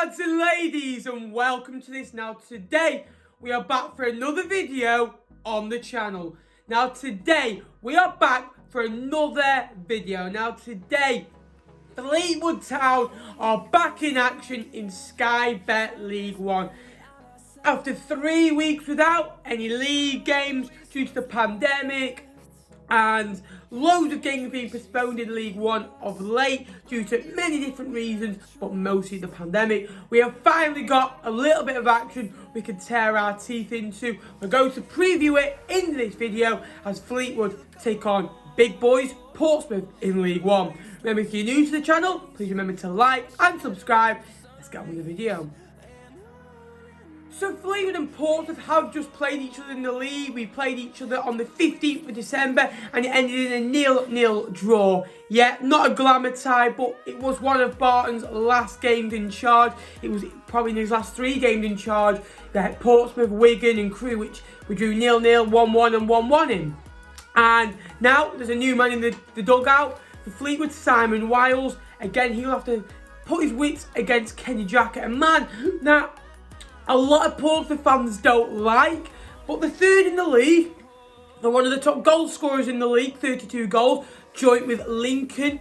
lads and ladies, and welcome to this. Now today we are back for another video on the channel. Now today we are back for another video. Now today Fleetwood Town are back in action in Sky Bet League One. After 3 weeks without any league games due to the pandemic, and loads of games being postponed in League One of late due to many different reasons, but mostly the pandemic, we have finally got a little bit of action we can tear our teeth into. We're going to preview it in this video as Fleetwood take on big boys Portsmouth in League One. Remember, if you're new to the channel, please remember to like and subscribe. Let's get on with the video. So Fleetwood and Portsmouth have just played each other in the league. We played each other on the 15th of December and it ended in a 0-0 draw. Yeah, not a glamour tie, but it was one of Barton's last games in charge. It was probably in his last 3 games in charge. They had Portsmouth, Wigan and Crewe, which we drew 0-0, 1-1 and 1-1 in. And now there's a new man in the dugout for Fleetwood, Simon Wiles. Again, he'll have to put his wits against Kenny Jackett. And man, now a lot of Portsmouth fans don't like, but the third in the league. They're one of the top goal scorers in the league, 32 goals, joint with Lincoln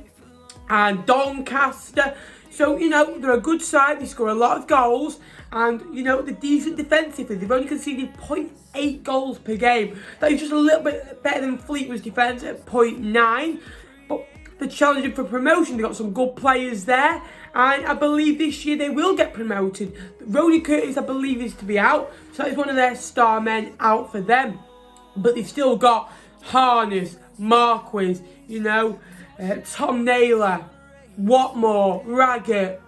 and Doncaster. So, you know, they're a good side, they score a lot of goals, and, you know, they're decent defensively. They've only conceded 0.8 goals per game. That is just a little bit better than Fleetwood's defence at 0.9. But they're challenging for promotion. They've got some good players there. And I believe this year they will get promoted. Roddy Curtis, I believe, is to be out. So that is one of their star men out for them. But they've still got Harness, Marquis, you know, Tom Naylor, Watmore, Raggett.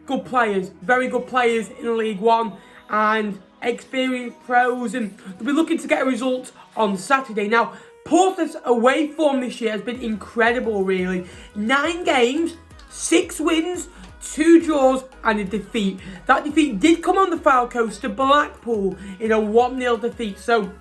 Good players, very good players in League One. And experienced pros. And they'll be looking to get a result on Saturday. Now, Portsmouth's away form this year has been incredible, really. 9 games, 6 wins, 2 draws and a defeat. That defeat did come on the foul coast to Blackpool in a 1-0 defeat. So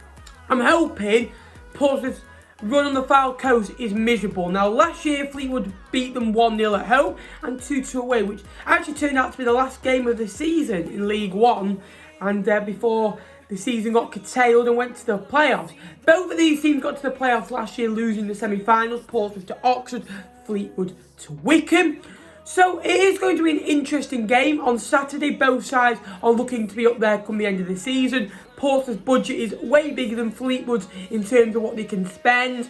I'm hoping Portsmouth's run on the foul coast is miserable. Now last year Fleetwood beat them 1-0 at home and 2-2 away, which actually turned out to be the last game of the season in League One, and before the season got curtailed and went to the playoffs. Both of these teams got to the playoffs last year, losing the semi-finals. Portsmouth to Oxford, Fleetwood to Wickham. So it is going to be an interesting game on Saturday. Both sides are looking to be up there come the end of the season. Portsmouth's budget is way bigger than Fleetwood's in terms of what they can spend.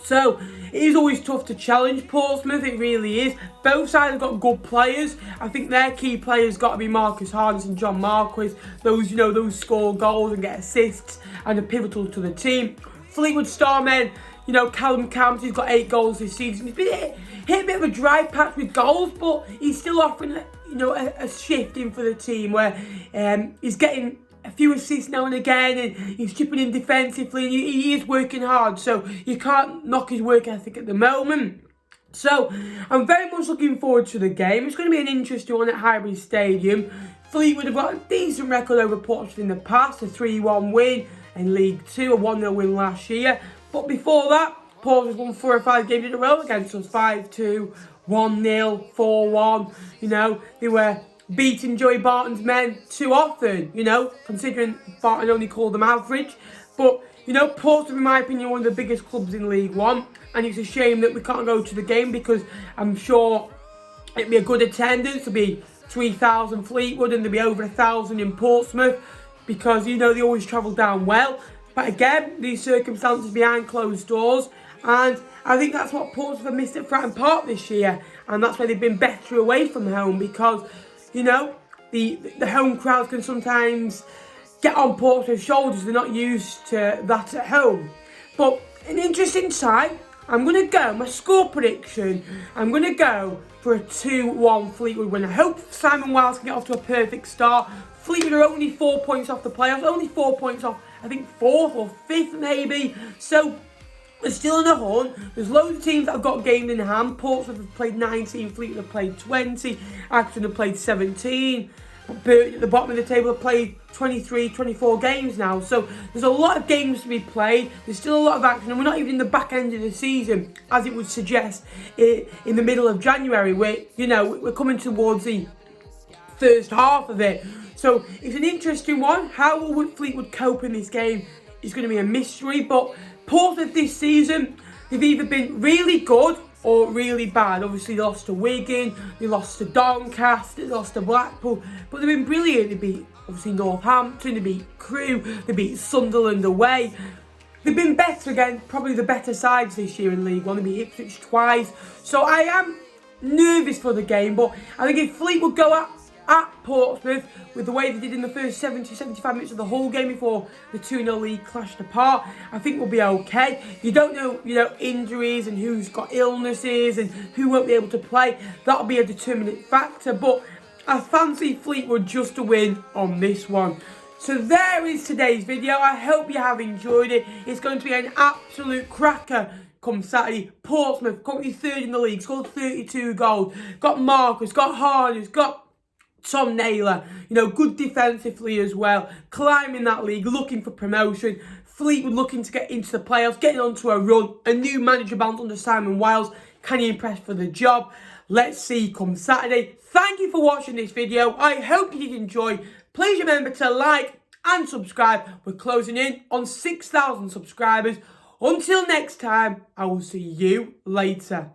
So it is always tough to challenge Portsmouth, it really is. Both sides have got good players. I think their key players got to be Marcus Harness and John Marquis. Those, you know, those score goals and get assists and are pivotal to the team. Fleetwood star men, you know, Callum Camps, he's got 8 goals this season. He's been hit a bit of a dry patch with goals, but he's still offering, you know, a shift in for the team where he's getting a few assists now and again, and he's chipping in defensively, and he is working hard, so you can't knock his work ethic at the moment. So I'm very much looking forward to the game. It's going to be an interesting one at Highbury Stadium. Fleetwood have got a decent record over Portsmouth in the past, a 3-1 win in League 2, a 1-0 win last year. But before that, Portsmouth won 4 or 5 games in a row against us, 5-2, 1-0, 4-1. You know, they were beating Joey Barton's men too often, you know, considering Barton only called them average. But, you know, Portsmouth, in my opinion, one of the biggest clubs in League One. And it's a shame that we can't go to the game because I'm sure it'd be a good attendance. There'll be 3,000 Fleetwood and there'll be over 1,000 in Portsmouth because, you know, they always travel down well. But again, these circumstances behind closed doors. And I think that's what Portsmouth have missed at Fratton Park this year. And that's why they've been better away from home because, you know, the home crowds can sometimes get on Portsmouth's shoulders. They're not used to that at home. But an interesting side. I'm going to go, my score prediction, I'm going to go for a 2-1 Fleetwood win. I hope Simon Wiles can get off to a perfect start. Fleetwood are only 4 points off the playoffs, only 4 points off, I think 4th or 5th maybe. So they're still in the hunt. There's loads of teams that have got games in hand. Portsmouth have played 19, Fleetwood have played 20, Acton have played 17. Burton at the bottom of the table have played 23, 24 games now. So there's a lot of games to be played. There's still a lot of action, and we're not even in the back end of the season, as it would suggest in the middle of January. Where, you know, we're coming towards the first half of it. So it's an interesting one. How will Fleetwood cope in this game is going to be a mystery. But Portsmouth this season, they've either been really good or really bad. Obviously, they lost to Wigan, they lost to Doncaster, they lost to Blackpool, but they've been brilliant. They beat, obviously, Northampton, they beat Crewe, they beat Sunderland away. They've been better again, probably the better sides this year in League One. They beat Ipswich twice. So I am nervous for the game, but I think if Fleetwood go at Portsmouth with the way they did in the first 70-75 minutes of the whole game before the 2-0 lead clashed apart, I think we'll be okay. You don't know, injuries and who's got illnesses and who won't be able to play. That'll be a determinant factor, but I fancy Fleetwood just to win on this one. So there is today's video. I hope you have enjoyed it. It's going to be an absolute cracker come Saturday. Portsmouth, currently third in the league, scored 32 goals. Got Marcus, got Harness, got Tom Naylor. Good defensively as well. Climbing that league, looking for promotion. Fleetwood looking to get into the playoffs, getting onto a run. A new manager bound under Simon Wiles. Can he impress for the job? Let's see come Saturday. Thank you for watching this video. I hope you did enjoy. Please remember to like and subscribe. We're closing in on 6,000 subscribers. Until next time, I will see you later.